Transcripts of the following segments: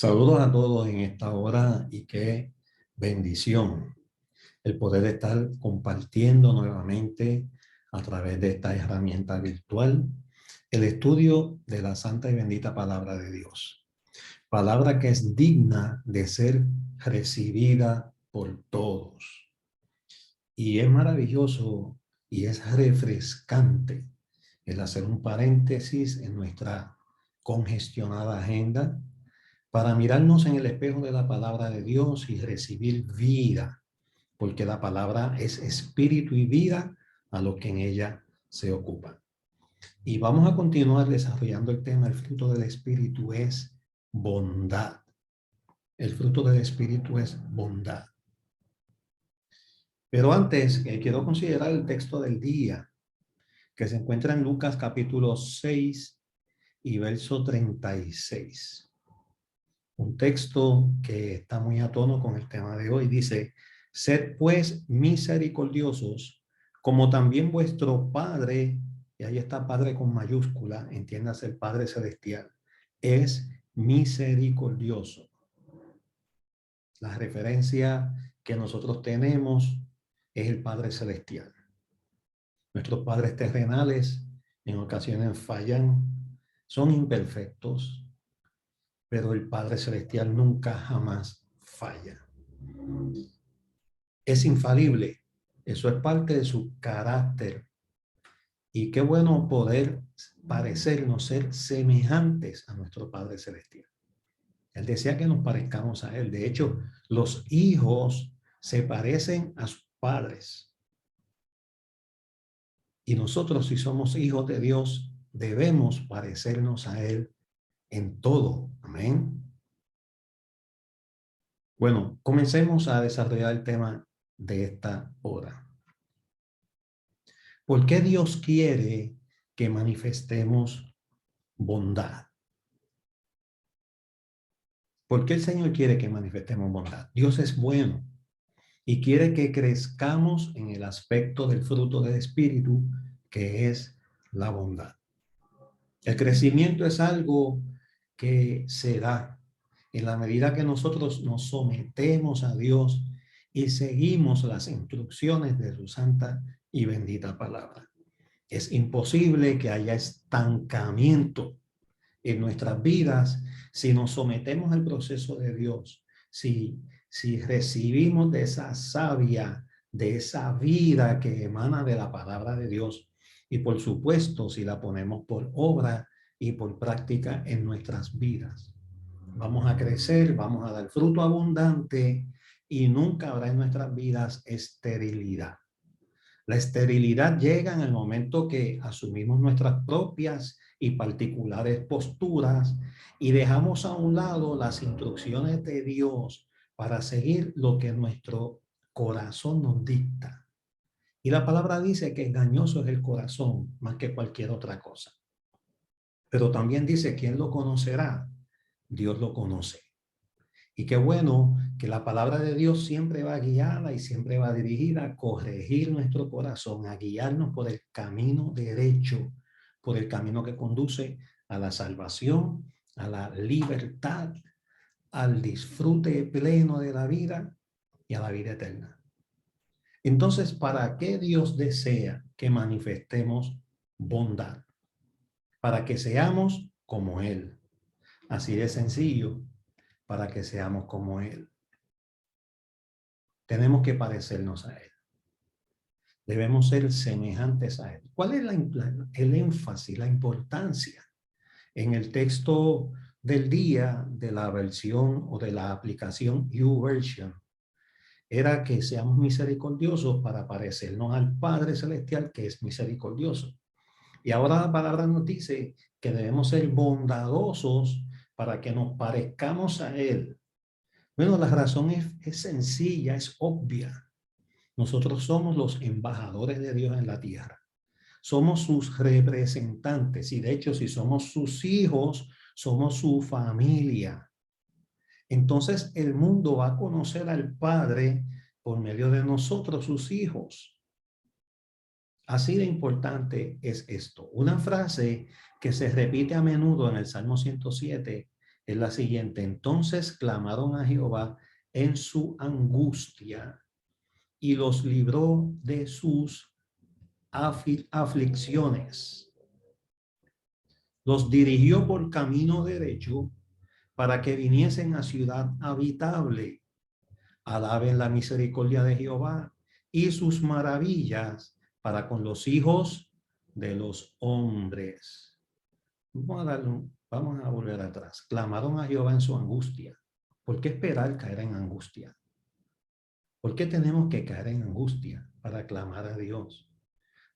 Saludos a todos en esta hora y qué bendición el poder estar compartiendo nuevamente a través de esta herramienta virtual el estudio de la santa y bendita palabra de Dios. Palabra que es digna de ser recibida por todos. Y es maravilloso y es refrescante el hacer un paréntesis en nuestra congestionada agenda para mirarnos en el espejo de la palabra de Dios y recibir vida, porque la palabra es espíritu y vida a lo que en ella se ocupa. Y vamos a continuar desarrollando el tema. El fruto del espíritu es bondad. El fruto del espíritu es bondad. Pero antes, quiero considerar el texto del día, que se encuentra en Lucas capítulo 6 y verso 36. Un texto que está muy a tono con el tema de hoy. Dice: sed pues misericordiosos, como también vuestro Padre, y ahí está Padre con mayúscula, entiéndase el Padre Celestial, es misericordioso. La referencia que nosotros tenemos es el Padre Celestial. Nuestros padres terrenales en ocasiones fallan, son imperfectos, pero el Padre Celestial nunca jamás falla. Es infalible. Eso es parte de su carácter. Y qué bueno poder parecernos, ser semejantes a nuestro Padre Celestial. Él desea que nos parezcamos a Él. De hecho, los hijos se parecen a sus padres. Y nosotros, si somos hijos de Dios, debemos parecernos a Él en todo. Amén. Bueno, comencemos a desarrollar el tema de esta hora. ¿Por qué Dios quiere que manifestemos bondad? ¿Por qué el Señor quiere que manifestemos bondad? Dios es bueno y quiere que crezcamos en el aspecto del fruto del Espíritu, que es la bondad. El crecimiento es algo que se da en la medida que nosotros nos sometemos a Dios y seguimos las instrucciones de su santa y bendita palabra. Es imposible que haya estancamiento en nuestras vidas si nos sometemos al proceso de Dios, si recibimos de esa savia, de esa vida que emana de la palabra de Dios, y por supuesto si la ponemos por obra y por práctica en nuestras vidas. Vamos a crecer, vamos a dar fruto abundante y nunca habrá en nuestras vidas esterilidad. La esterilidad llega en el momento que asumimos nuestras propias y particulares posturas y dejamos a un lado las instrucciones de Dios para seguir lo que nuestro corazón nos dicta. Y la palabra dice que engañoso es el corazón más que cualquier otra cosa. Pero también dice, ¿quién lo conocerá? Dios lo conoce. Y qué bueno que la palabra de Dios siempre va guiada y siempre va dirigida a corregir nuestro corazón, a guiarnos por el camino derecho, por el camino que conduce a la salvación, a la libertad, al disfrute pleno de la vida y a la vida eterna. Entonces, ¿para qué Dios desea que manifestemos bondad? Para que seamos como Él. Así de sencillo, para que seamos como Él. Tenemos que parecernos a Él. Debemos ser semejantes a Él. ¿Cuál es el énfasis, la importancia? En el texto del día de la versión o de la aplicación YouVersion, era que seamos misericordiosos para parecernos al Padre Celestial, que es misericordioso. Y ahora la palabra nos dice que debemos ser bondadosos para que nos parezcamos a Él. Bueno, la razón es sencilla, es obvia. Nosotros somos los embajadores de Dios en la tierra. Somos sus representantes y de hecho si somos sus hijos, somos su familia. Entonces el mundo va a conocer al Padre por medio de nosotros, sus hijos. Así de importante es esto. Una frase que se repite a menudo en el Salmo 107 es la siguiente. Entonces clamaron a Jehová en su angustia y los libró de sus aflicciones. Los dirigió por camino derecho para que viniesen a ciudad habitable. Alaben la misericordia de Jehová y sus maravillas para con los hijos de los hombres. Vamos a volver atrás. Clamaron a Jehová en su angustia. ¿Por qué esperar caer en angustia? ¿Por qué tenemos que caer en angustia para clamar a Dios?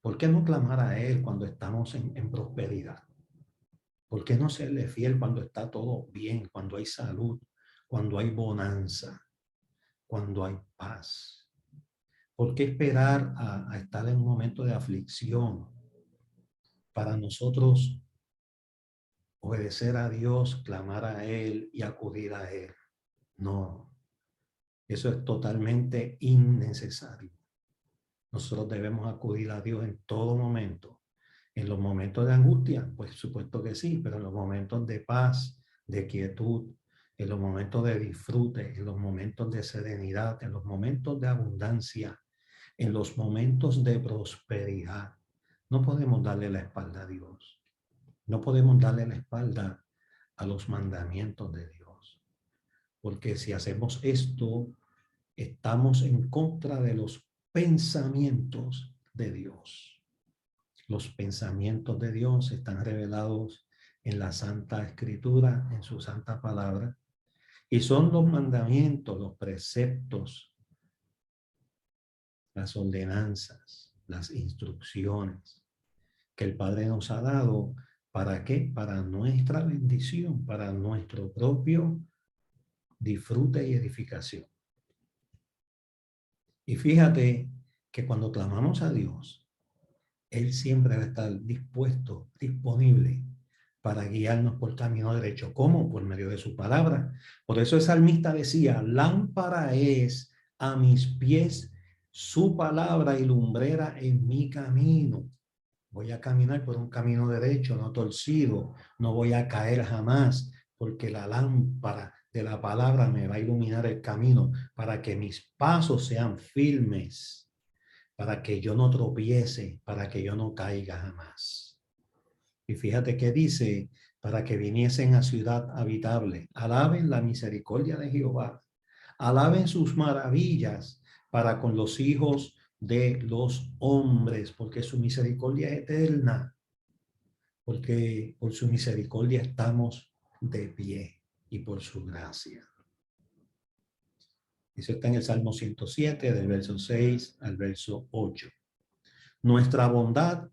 ¿Por qué no clamar a Él cuando estamos en prosperidad? ¿Por qué no serle fiel cuando está todo bien, cuando hay salud, cuando hay bonanza, cuando hay paz? ¿Por qué esperar a estar en un momento de aflicción para nosotros obedecer a Dios, clamar a Él y acudir a Él? No, eso es totalmente innecesario. Nosotros debemos acudir a Dios en todo momento. En los momentos de angustia, pues supuesto que sí, pero en los momentos de paz, de quietud, en los momentos de disfrute, en los momentos de serenidad, en los momentos de abundancia, en los momentos de prosperidad, no podemos darle la espalda a Dios. No podemos darle la espalda a los mandamientos de Dios. Porque si hacemos esto, estamos en contra de los pensamientos de Dios. Los pensamientos de Dios están revelados en la Santa Escritura, en su Santa Palabra, y son los mandamientos, los preceptos, las ordenanzas, las instrucciones que el Padre nos ha dado. ¿Para qué? Para nuestra bendición, para nuestro propio disfrute y edificación. Y fíjate que cuando clamamos a Dios, Él siempre va a estar dispuesto, disponible para guiarnos por camino derecho. ¿Cómo? Por medio de su palabra. Por eso el salmista decía, lámpara es a mis pies su palabra y lumbrera en mi camino. Voy a caminar por un camino derecho, no torcido. No voy a caer jamás, porque la lámpara de la palabra me va a iluminar el camino para que mis pasos sean firmes, para que yo no tropiece, para que yo no caiga jamás. Y fíjate que dice, para que viniesen a ciudad habitable. Alaben la misericordia de Jehová. Alaben sus maravillas para con los hijos de los hombres, porque su misericordia es eterna, porque por su misericordia estamos de pie y por su gracia. Eso está en el Salmo 107, del verso 6 al verso 8. Nuestra bondad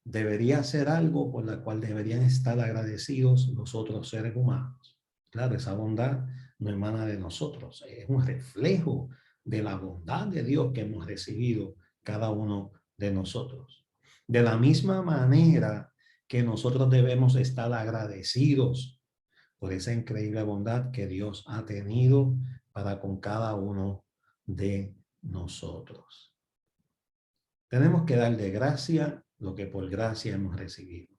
debería ser algo por la cual deberían estar agradecidos los otros seres humanos. Claro, esa bondad no emana de nosotros, es un reflejo de la bondad de Dios que hemos recibido cada uno de nosotros. De la misma manera que nosotros debemos estar agradecidos por esa increíble bondad que Dios ha tenido para con cada uno de nosotros. Tenemos que darle gracia lo que por gracia hemos recibido.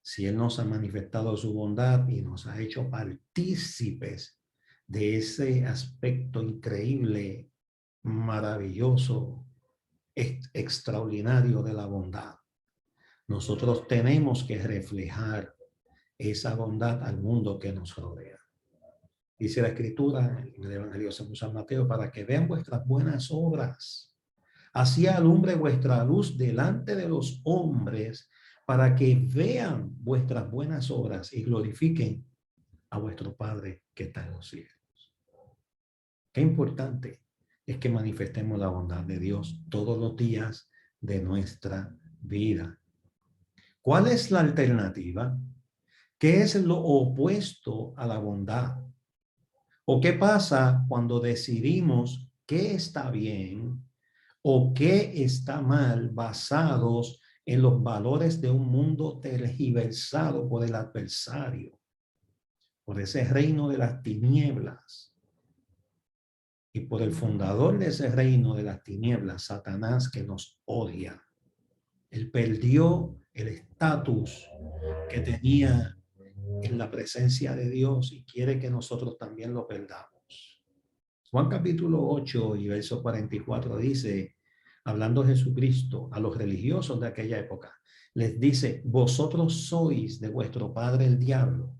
Si Él nos ha manifestado su bondad y nos ha hecho partícipes de ese aspecto increíble, maravilloso, extraordinario de la bondad, nosotros tenemos que reflejar esa bondad al mundo que nos rodea. Dice la Escritura en el Evangelio según San Mateo, para que vean vuestras buenas obras. Así alumbre vuestra luz delante de los hombres, para que vean vuestras buenas obras y glorifiquen a vuestro Padre que está en los cielos. Qué importante es que manifestemos la bondad de Dios todos los días de nuestra vida. ¿Cuál es la alternativa? ¿Qué es lo opuesto a la bondad? ¿O qué pasa cuando decidimos qué está bien o qué está mal basados en los valores de un mundo tergiversado por el adversario, por ese reino de las tinieblas y por el fundador de ese reino de las tinieblas, Satanás, que nos odia? Él perdió el estatus que tenía en la presencia de Dios y quiere que nosotros también lo perdamos. Juan capítulo 8 y verso 44 dice, hablando Jesucristo a los religiosos de aquella época, les dice, vosotros sois de vuestro padre el diablo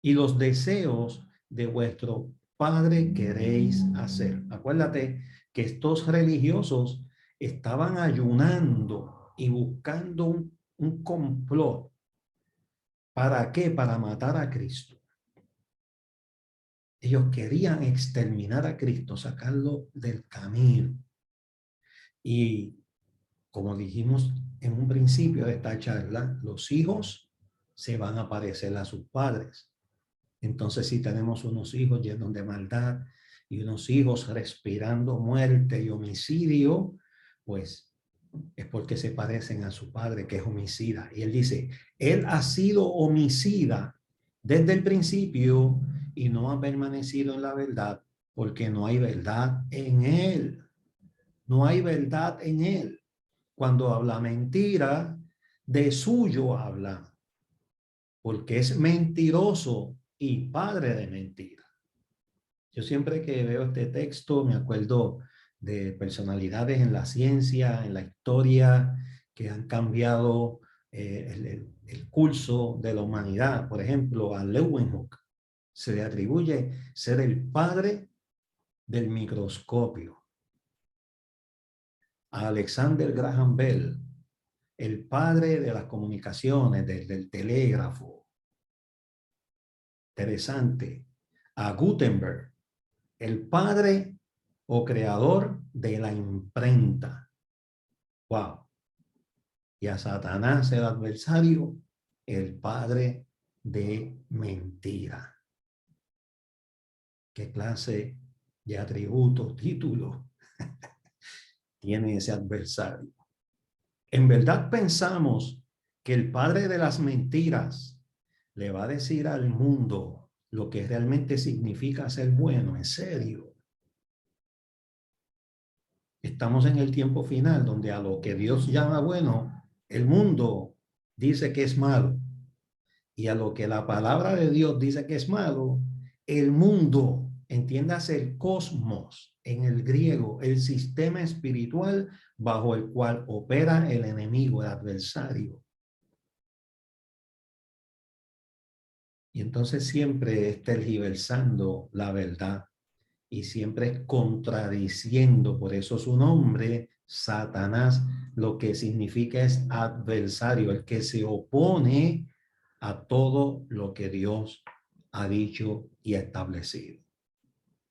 y los deseos de vuestro padre queréis hacer. Acuérdate que estos religiosos estaban ayunando y buscando un complot. ¿Para qué? Para matar a Cristo. Ellos querían exterminar a Cristo, sacarlo del camino. Y como dijimos en un principio de esta charla, los hijos se van a parecer a sus padres. Entonces, si tenemos unos hijos llenos de maldad y unos hijos respirando muerte y homicidio, pues es porque se parecen a su padre, que es homicida. Y él dice, él ha sido homicida desde el principio y no ha permanecido en la verdad porque no hay verdad en él. No hay verdad en él. Cuando habla mentira, de suyo habla, porque es mentiroso y padre de mentira. Yo siempre que veo este texto me acuerdo de personalidades en la ciencia, en la historia, que han cambiado el curso de la humanidad. Por ejemplo, a Leeuwenhoek se le atribuye ser el padre del microscopio. A Alexander Graham Bell, el padre de las comunicaciones, del telégrafo. Interesante. A Gutenberg, el padre o creador de la imprenta. Wow. Y a Satanás, el adversario, el padre de mentira. ¿Qué clase de atributo, título tiene ese adversario? En verdad pensamos que el padre de las mentiras le va a decir al mundo lo que realmente significa ser bueno, en serio. Estamos en el tiempo final donde a lo que Dios llama bueno, el mundo dice que es malo. Y a lo que la palabra de Dios dice que es malo, el mundo, entiéndase el cosmos en el griego, el sistema espiritual bajo el cual opera el enemigo, el adversario. Y entonces siempre es tergiversando la verdad y siempre contradiciendo, por eso su nombre, Satanás, lo que significa es adversario, el que se opone a todo lo que Dios ha dicho y establecido.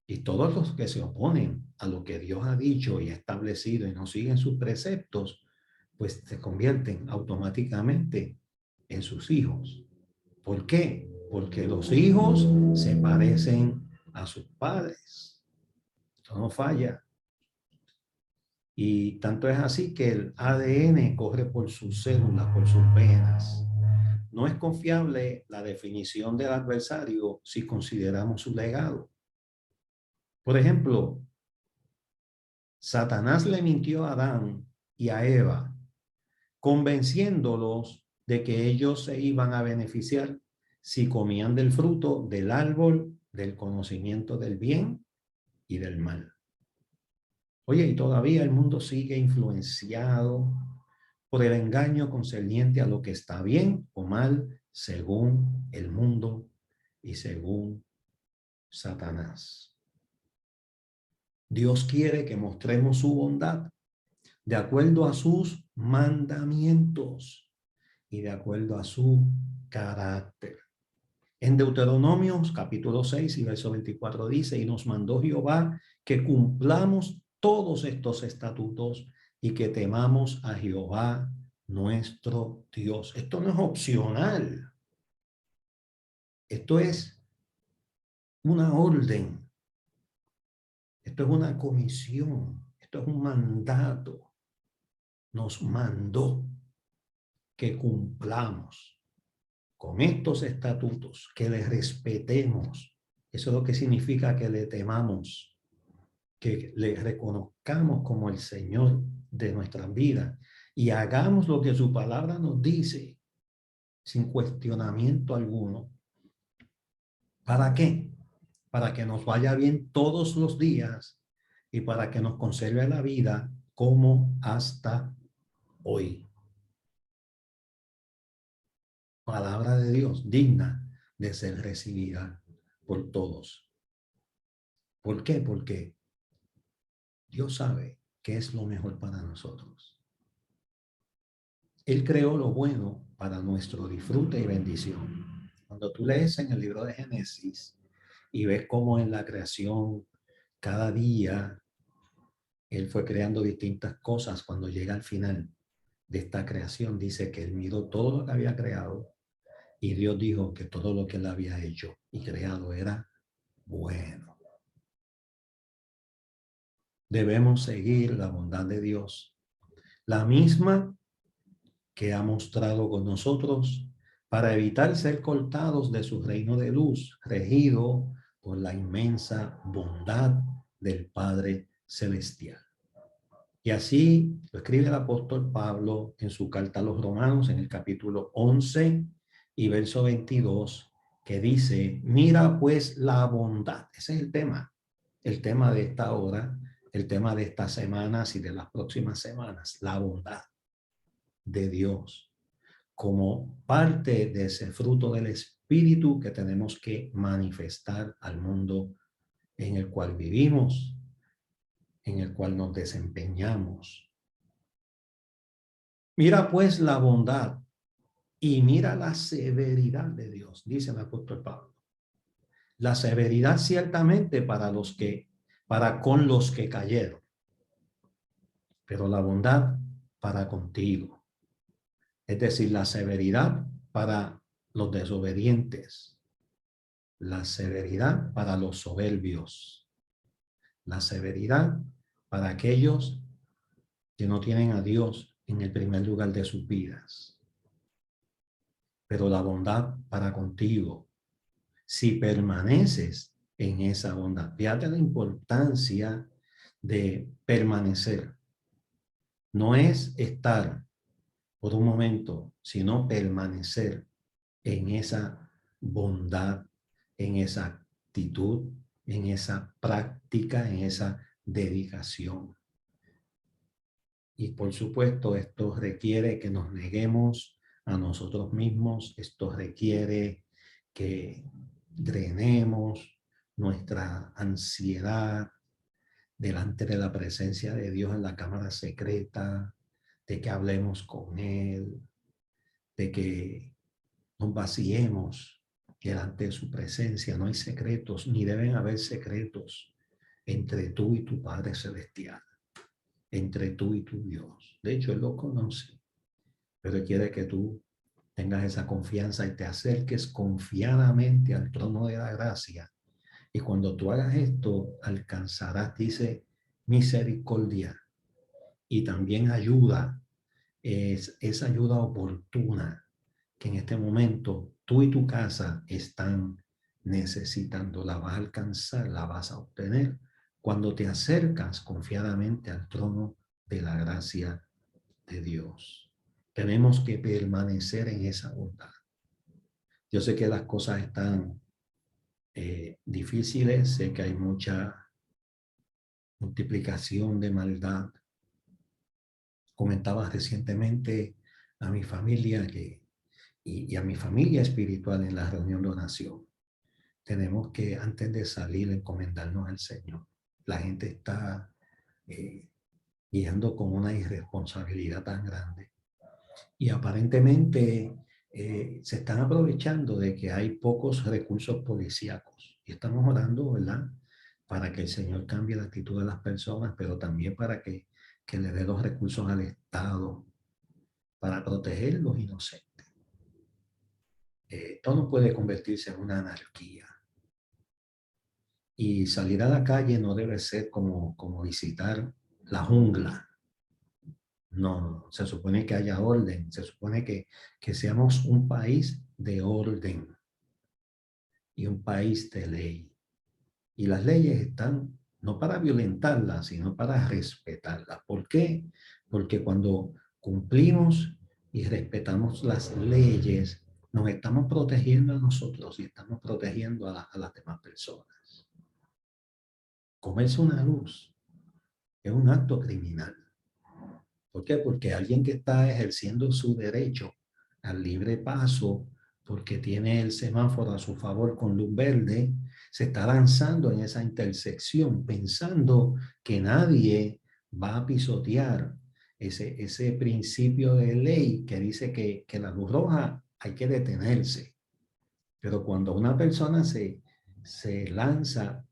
Y todos los que se oponen a lo que Dios ha dicho y establecido y no siguen sus preceptos, pues se convierten automáticamente en sus hijos. ¿Por qué? Porque los hijos se parecen a sus padres. Esto no falla. Y tanto es así que el ADN corre por sus células, por sus venas. No es confiable la definición del adversario si consideramos su legado. Por ejemplo, Satanás le mintió a Adán y a Eva, convenciéndolos de que ellos se iban a beneficiar si comían del fruto del árbol del conocimiento del bien y del mal. Oye, y todavía el mundo sigue influenciado por el engaño concerniente a lo que está bien o mal según el mundo y según Satanás. Dios quiere que mostremos su bondad de acuerdo a sus mandamientos y de acuerdo a su carácter. En Deuteronomios capítulo 6 y verso 24 dice, y nos mandó Jehová que cumplamos todos estos estatutos y que temamos a Jehová nuestro Dios. Esto no es opcional. Esto es una orden. Esto es una comisión. Esto es un mandato. Nos mandó que cumplamos con estos estatutos, que les respetemos. Eso es lo que significa que le temamos, que le reconozcamos como el Señor de nuestras vidas y hagamos lo que su palabra nos dice. sin cuestionamiento alguno. ¿Para qué? Para que nos vaya bien todos los días y para que nos conserve la vida como hasta hoy. Palabra de Dios digna de ser recibida por todos. ¿Por qué? Porque Dios sabe qué es lo mejor para nosotros. Él creó lo bueno para nuestro disfrute y bendición. Cuando tú lees en el libro de Génesis y ves cómo en la creación cada día Él fue creando distintas cosas, cuando llega al final de esta creación dice que Él miró todo lo que había creado y Dios dijo que todo lo que Él había hecho y creado era bueno. Debemos seguir la bondad de Dios, la misma que ha mostrado con nosotros para evitar ser cortados de su reino de luz, regido por la inmensa bondad del Padre Celestial. Y así lo escribe el apóstol Pablo en su carta a los Romanos en el capítulo 11 y verso 22, que dice, mira pues la bondad. Ese es el tema de esta hora, el tema de estas semanas y de las próximas semanas, la bondad de Dios como parte de ese fruto del Espíritu que tenemos que manifestar al mundo en el cual vivimos, en el cual nos desempeñamos. Mira pues la bondad y mira la severidad de Dios, dice el apóstol Pablo. La severidad ciertamente para con los que cayeron, pero la bondad para contigo. Es decir, la severidad para los desobedientes, la severidad para los soberbios, la severidad para aquellos que no tienen a Dios en el primer lugar de sus vidas, pero la bondad para contigo, si permaneces en esa bondad. Fíjate la importancia de permanecer. No es estar por un momento, sino permanecer en esa bondad, en esa actitud, en esa práctica, en esa dedicación. Y por supuesto, esto requiere que nos neguemos a nosotros mismos, esto requiere que drenemos nuestra ansiedad delante de la presencia de Dios en la cámara secreta, de que hablemos con Él, de que nos vaciemos delante de su presencia. No hay secretos, ni deben haber secretos entre tú y tu Padre Celestial, entre tú y tu Dios. De hecho, Él lo conoce, pero Él quiere que tú tengas esa confianza y te acerques confiadamente al trono de la gracia. Y cuando tú hagas esto, alcanzarás, dice, misericordia y también ayuda. Es ayuda oportuna que en este momento tú y tu casa están necesitando. La vas a alcanzar, la vas a obtener cuando te acercas confiadamente al trono de la gracia de Dios. Tenemos que permanecer en esa bondad. Yo sé que las cosas están difíciles, sé que hay mucha multiplicación de maldad. Comentaba recientemente a mi familia y a mi familia espiritual en la reunión de oración. Tenemos que, antes de salir, encomendarnos al Señor. La gente está guiando con una irresponsabilidad tan grande. Y aparentemente se están aprovechando de que hay pocos recursos policíacos. Y estamos orando, ¿verdad? Para que el Señor cambie la actitud de las personas, pero también para que le dé los recursos al Estado para proteger los inocentes. Esto no puede convertirse en una anarquía. Y salir a la calle no debe ser como visitar la jungla. No, se supone que haya orden, se supone que seamos un país de orden y un país de ley. Y las leyes están no para violentarlas, sino para respetarlas. ¿Por qué? Porque cuando cumplimos y respetamos las leyes, nos estamos protegiendo a nosotros y estamos protegiendo a las demás personas. Comerse una luz es un acto criminal. ¿Por qué? Porque alguien que está ejerciendo su derecho al libre paso, porque tiene el semáforo a su favor con luz verde, se está lanzando en esa intersección pensando que nadie va a pisotear ese principio de ley que dice que la luz roja hay que detenerse. Pero cuando una persona se lanza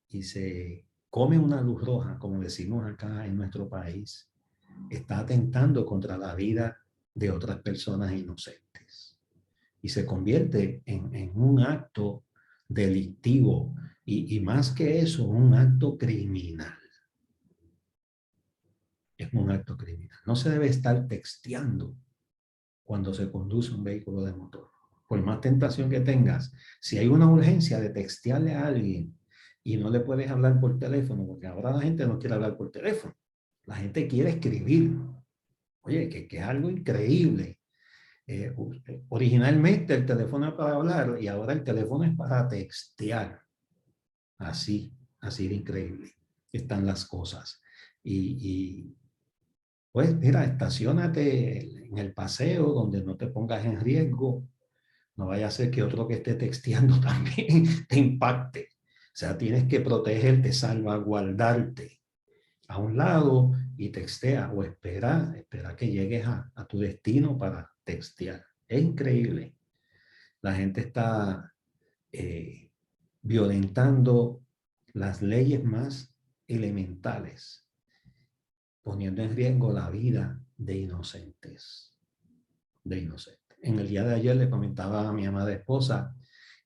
y se come una luz roja, como decimos acá en nuestro país, está atentando contra la vida de otras personas inocentes y se convierte en un acto delictivo y más que eso, un acto criminal. Es un acto criminal. No se debe estar texteando cuando se conduce un vehículo de motor. Por más tentación que tengas, si hay una urgencia de textearle a alguien y no le puedes hablar por teléfono, porque ahora la gente no quiere hablar por teléfono, la gente quiere escribir. Oye, que es algo increíble. Originalmente el teléfono es para hablar y ahora el teléfono es para textear. Así de increíble están las cosas. Y pues mira, estaciónate en el paseo donde no te pongas en riesgo. No vaya a ser que otro que esté texteando también te impacte. O sea, tienes que protegerte, salvaguardarte a un lado y textea o espera que llegues a tu destino para textear. Es increíble. La gente está eh, violentando las leyes más elementales, poniendo en riesgo la vida de inocentes, de inocentes. En el día de ayer le comentaba a mi amada esposa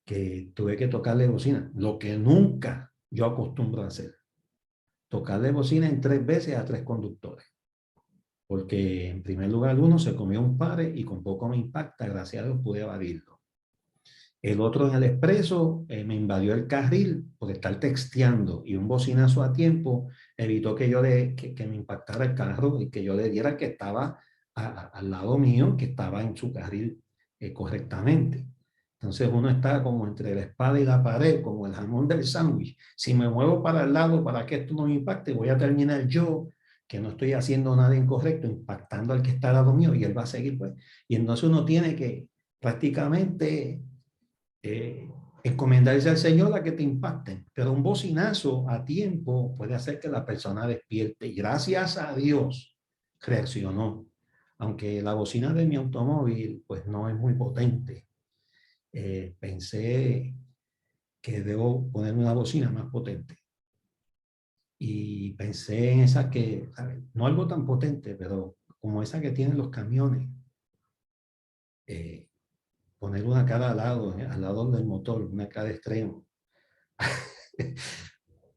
que tuve que tocarle bocina, lo que nunca yo acostumbro a hacer, tocarle bocina en 3 veces a 3 conductores. Porque en primer lugar uno se comió un pare y con poco me impacta, gracias a Dios pude evadirlo. El otro en el expreso me invadió el carril por estar texteando y un bocinazo a tiempo evitó que que me impactara el carro y que yo le diera que estaba al lado mío, que estaba en su carril correctamente. Entonces uno está como entre la espada y la pared, como el jamón del sándwich. Si me muevo para el lado para que esto no me impacte, voy a terminar yo, que no estoy haciendo nada incorrecto, impactando al que está al lado mío y él va a seguir, pues. Y entonces uno tiene que prácticamente eh, encomendarse al Señor a que te impacten. Pero un bocinazo a tiempo puede hacer que la persona despierte. Y gracias a Dios reaccionó. Aunque la bocina de mi automóvil pues no es muy potente. Pensé que debo poner una bocina más potente. Y pensé en esa que, ¿sabes? No algo tan potente, pero como esa que tienen los camiones. Poner una cara al lado del motor, una cara extremo,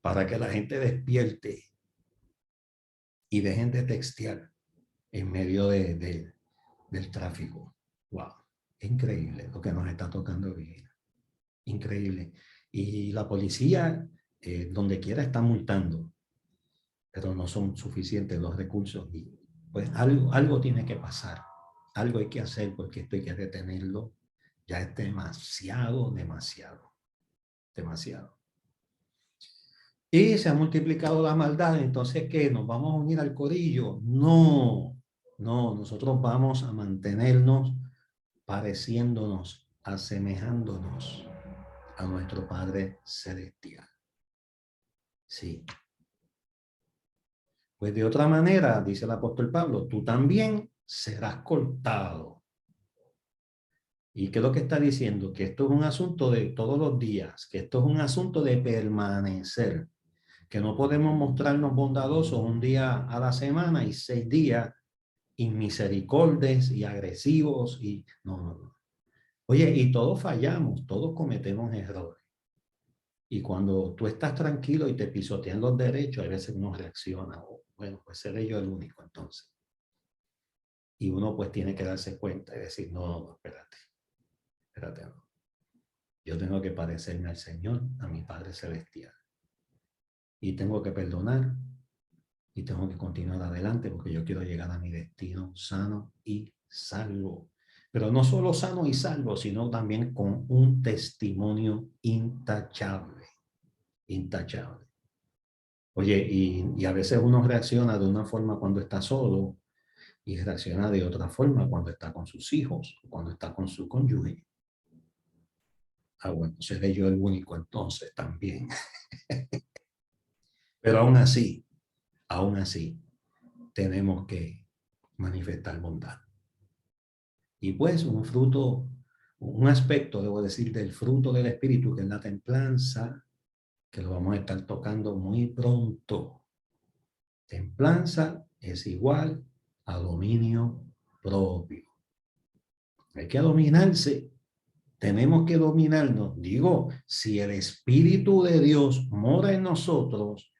para que la gente despierte y dejen de textear en medio del tráfico. Wow, increíble lo que nos está tocando vivir. Increíble. Y la policía, donde quiera, está multando, pero no son suficientes los recursos. Y pues algo tiene que pasar. Algo hay que hacer porque esto hay que detenerlo. Ya es demasiado, demasiado. Y se ha multiplicado la maldad, entonces ¿qué? ¿Nos vamos a unir al corillo? No, no, nosotros vamos a mantenernos pareciéndonos, asemejándonos a nuestro Padre Celestial. Sí. Pues de otra manera, dice el apóstol Pablo, tú también serás cortado. ¿Y qué es lo que está diciendo? Que esto es un asunto de todos los días, que esto es un asunto de permanecer, que no podemos mostrarnos bondadosos un día a la semana y 6 días inmisericordes y agresivos y no. Oye, y todos fallamos, todos cometemos errores. Y cuando tú estás tranquilo y te pisotean los derechos, a veces uno reacciona, bueno, pues seré yo el único entonces. Y uno pues tiene que darse cuenta y decir, no, espérate, no. Yo tengo que parecerme al Señor, a mi Padre Celestial. Y tengo que perdonar y tengo que continuar adelante porque yo quiero llegar a mi destino sano y salvo. pero no solo sano y salvo, sino también con un testimonio intachable, intachable. Oye, y a veces uno reacciona de una forma cuando está solo y reacciona de otra forma cuando está con sus hijos, cuando está con su cónyuge. Ah, bueno, seré yo el único entonces también. Pero aún así, tenemos que manifestar bondad. Y pues un fruto, un aspecto, debo decir, del fruto del Espíritu, que es la templanza, que lo vamos a estar tocando muy pronto. Templanza es igual a dominio propio. Hay que dominarse. Tenemos que dominarnos. Digo, si el Espíritu de Dios mora en nosotros,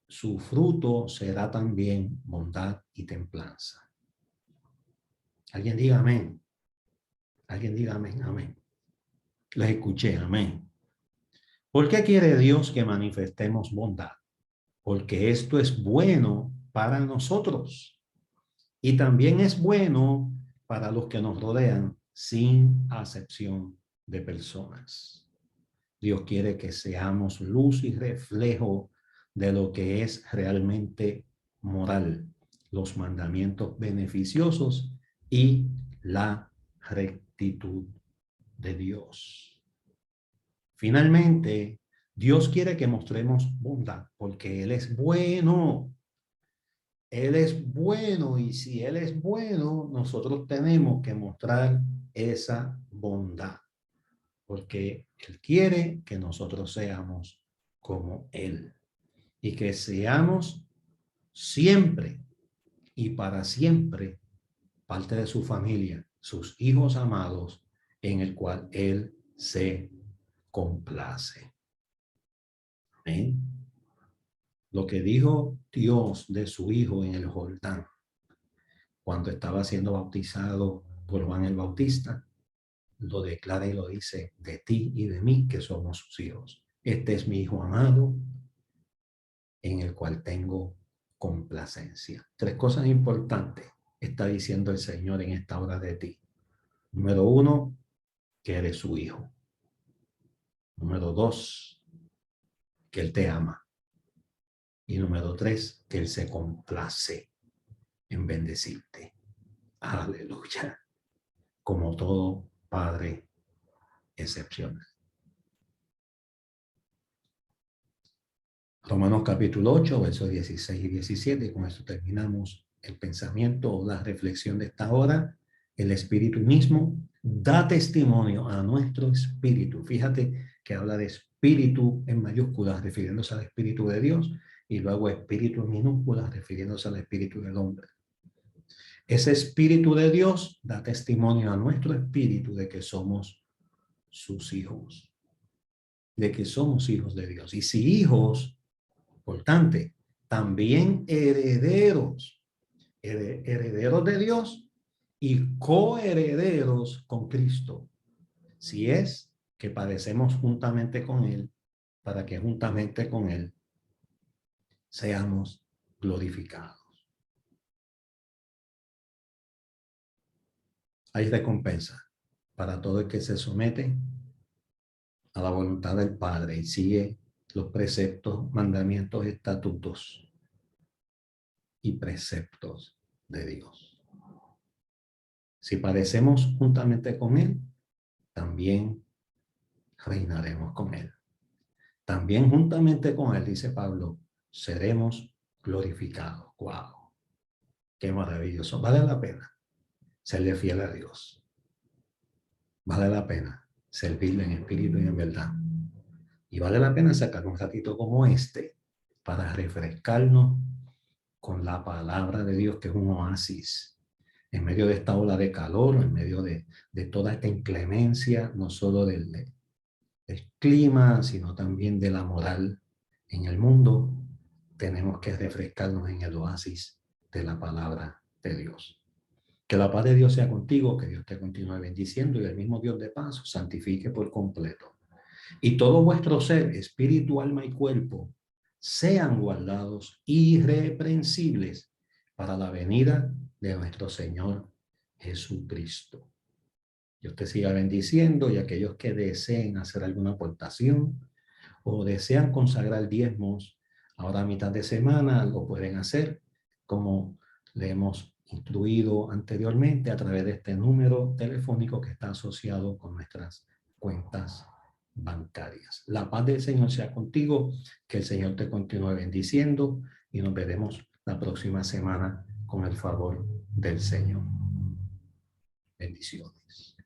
su fruto será también bondad y templanza. Alguien diga amén. Alguien diga amén, amén. Les escuché, amén. ¿Por qué quiere Dios que manifestemos bondad? Porque esto es bueno para nosotros y también es bueno para los que nos rodean sin acepción de personas. Dios quiere que seamos luz y reflejo de lo que es realmente moral, los mandamientos beneficiosos y la rectitud de Dios. Finalmente, Dios quiere que mostremos bondad porque Él es bueno. Él es bueno y si Él es bueno, nosotros tenemos que mostrar esa bondad porque Él quiere que nosotros seamos como Él y que seamos siempre y para siempre parte de su familia, sus hijos amados, en el cual Él se complace. Amén. Lo que dijo Dios de su Hijo en el Jordán, cuando estaba siendo bautizado por Juan el Bautista, lo declara y lo dice de ti y de mí, que somos sus hijos. Este es mi Hijo amado, en el cual tengo complacencia. Tres cosas importantes está diciendo el Señor en esta hora de ti. Número uno, que eres su Hijo. Número dos, que Él te ama. Y número tres, que Él se complace en bendecirte. Aleluya. Como todo Padre excepcional. Romanos capítulo 8, versos 16 y 17. Con esto terminamos el pensamiento o la reflexión de esta hora. El Espíritu mismo da testimonio a nuestro espíritu. Fíjate que habla de espíritu en mayúsculas, refiriéndose al Espíritu de Dios, y luego espíritu en minúsculas, refiriéndose al Espíritu del hombre. Ese Espíritu de Dios da testimonio a nuestro espíritu de que somos sus hijos, de que somos hijos de Dios. Y si hijos, importante, también herederos, herederos de Dios y coherederos con Cristo, si es que padecemos juntamente con Él, para que juntamente con Él seamos glorificados. Hay recompensa para todo el que se somete a la voluntad del Padre y sigue los preceptos, mandamientos, estatutos y preceptos de Dios. Si padecemos juntamente con Él, también reinaremos con Él. También juntamente con Él, dice Pablo, seremos glorificados. ¡Wow! ¡Qué maravilloso! Vale la pena serle fiel a Dios. Vale la pena servirle en espíritu y en verdad. Y vale la pena sacar un ratito como este para refrescarnos con la palabra de Dios, que es un oasis en medio de esta ola de calor, en medio de toda esta inclemencia, no solo del clima, sino también de la moral en el mundo. Tenemos que refrescarnos en el oasis de la palabra de Dios. Que la paz de Dios sea contigo, que Dios te continúe bendiciendo y el mismo Dios de paz os santifique por completo. Y todo vuestro ser, espíritu, alma y cuerpo, sean guardados irreprensibles para la venida de nuestro Señor Jesucristo. Dios te siga bendiciendo, y aquellos que deseen hacer alguna aportación o desean consagrar diezmos ahora a mitad de semana, lo pueden hacer como le hemos instruido anteriormente a través de este número telefónico que está asociado con nuestras cuentas bancarias. La paz del Señor sea contigo, que el Señor te continúe bendiciendo y nos veremos la próxima semana con el favor del Señor. Bendiciones.